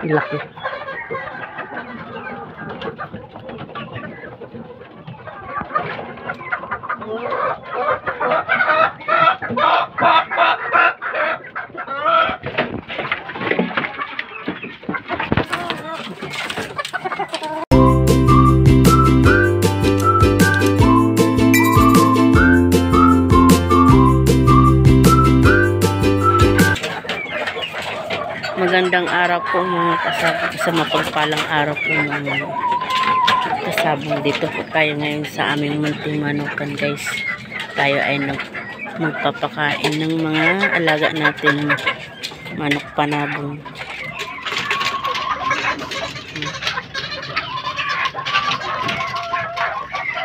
Laki. Magandang araw po mga kasabong, sa mapagpalang araw po mga kasabong. Dito po tayo ngayon sa aming munting manukan, guys. Tayo ay magpapakain ng mga alaga natin manok panabong.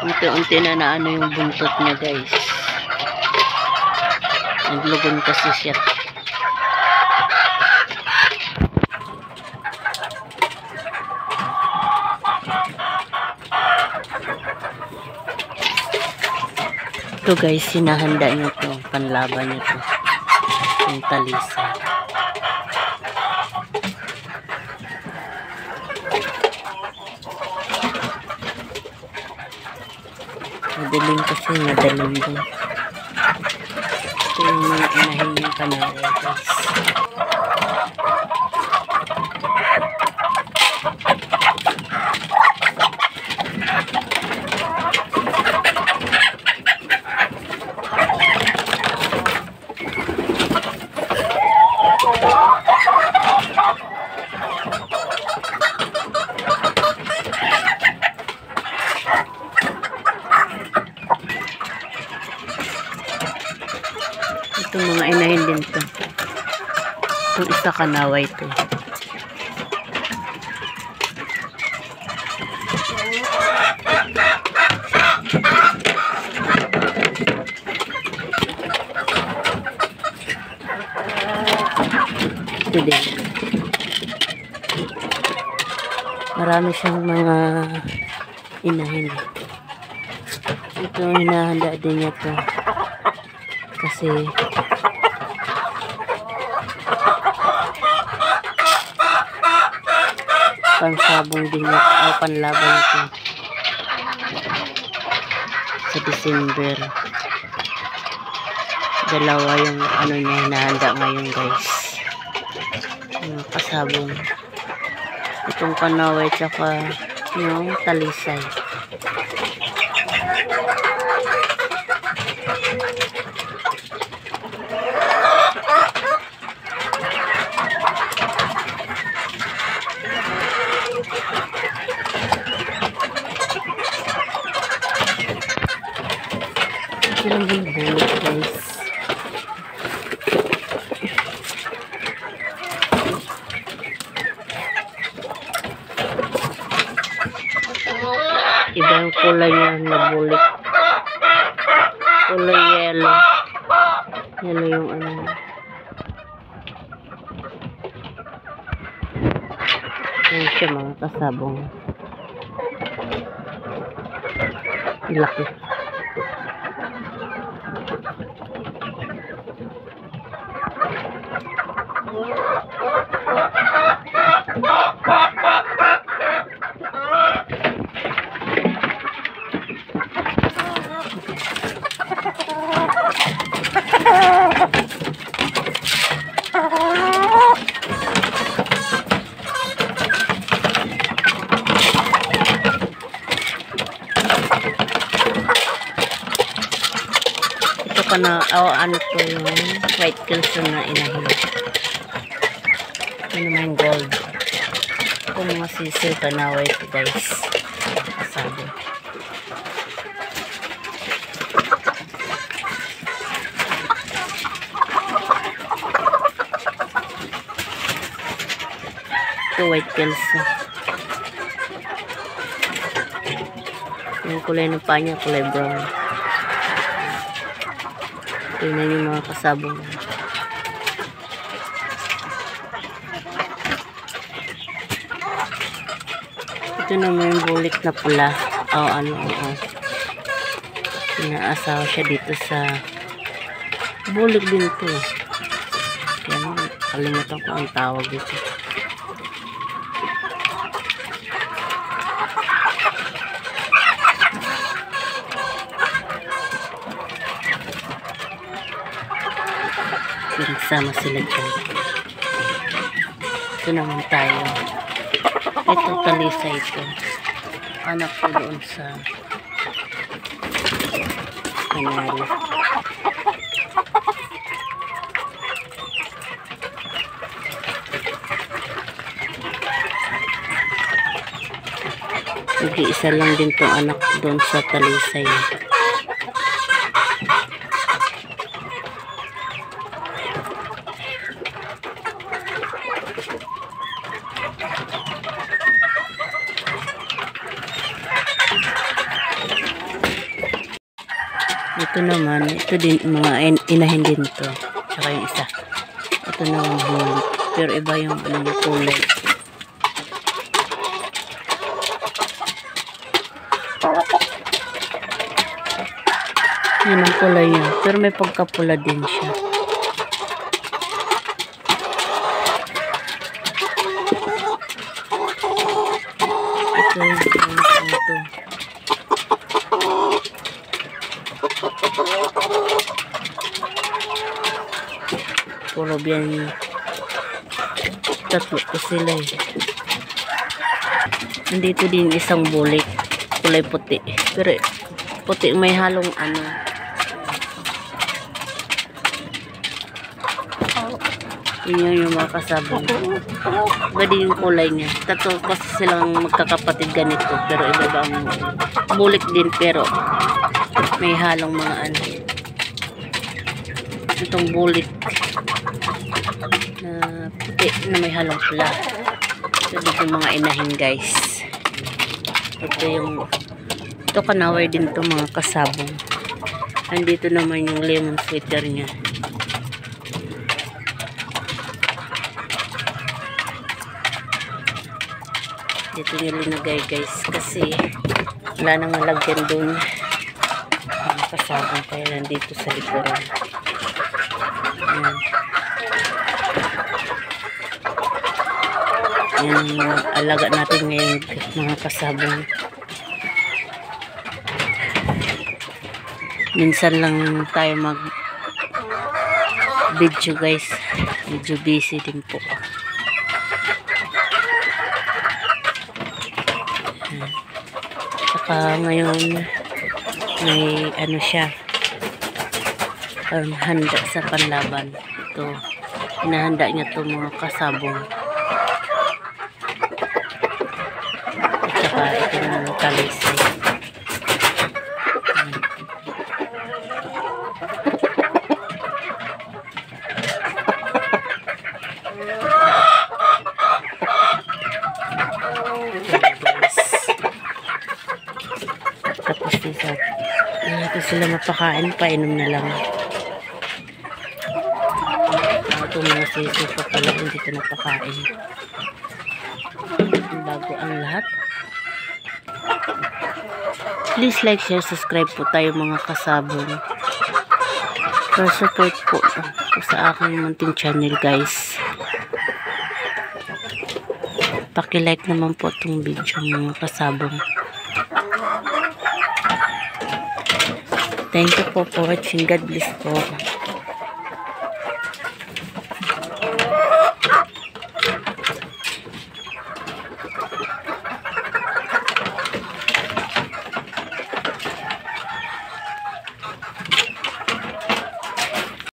Unti-unti na ano yung buntot niya, guys. Naglugon kasi siya. Ito guys, sinahanda niyo to, panlaban niyo to, yung talisa. Madaling kasi, madaling din. Ito yung mga inahin yung panaway, guys. Itong mga inahin din to. Itong isa kanaway to. Ito din. Marami siyang mga inahin. Ito hinahanda din niya to. Kasi pansabong din ito o panlaban ito sa December. Dalawa yung ano niya hinahanda ngayon, guys. Yung kasabong. Itong kanaway tsaka yung talisay. Silang bulbul, guys. Iba yung kulay niya na bulik. Kulay yellow. Yellow yung ano. Yan siya mga kasabong. Laki. Ito pa na, ano to yung white kilson na inahin. Ito naman gold. Ito mga sisil panaway ito, guys. Kasabi. Ito white kilson. Yung kulay ng panya, kulay brown. Tingnan yung mga kasabong. Ito naman yung bulik na pula. O ano. Pinaasawa siya dito sa bulik din ito. Kaya kalimutan ko ang tawag dito. Pinagsama sila dyan. Ito naman tayo. Ito talisay ito. Anak ko doon sa Manila. Nag-iisa lang din tong anak doon sa talisay. Ito naman, ito din, mga inahin din to. Tsaka yung isa. Ito naman huli. Pero iba yung kulay. Yan ang kulay niya. Pero may pagkapula din siya. Ito ito. Puro biyan. Tatlo ko sila eh. Nandito din isang bulik. Kulay puti. Pero puti may halong ano. Yun yung mga kasabong. Iba din yung kulay niya. Tatlo kasi silang magkakapatid ganito. Pero iba ang bulik din pero may halong mga ano. Itong bulik na puti na may halong pula. Ito dito yung mga inahin guys. Ito kanaway din to mga kasabong. Andito naman yung lemon sweater niya. Dito nyo linagay guys kasi wala nang malagyan doon mga kasabong kaya nandito sa likuran. Yan ang alaga natin ngayon mga kasabong. Minsan lang tayo mag video guys, medyo busy din po. Saka ngayon may ano siya, handa sa panlaban. Ito hinahanda niya to mga kasabong. At saka ito ng talisay. Tapos dito sila mapakain, painom na lang. Ito mga sisi pa pala kung dito napakain. Bago ang lahat. Please like, share, subscribe po tayo mga kasabong. For support po sa aking munting channel guys. Paki-like naman po itong video mga kasabong. Thank you po for watching. God bless po.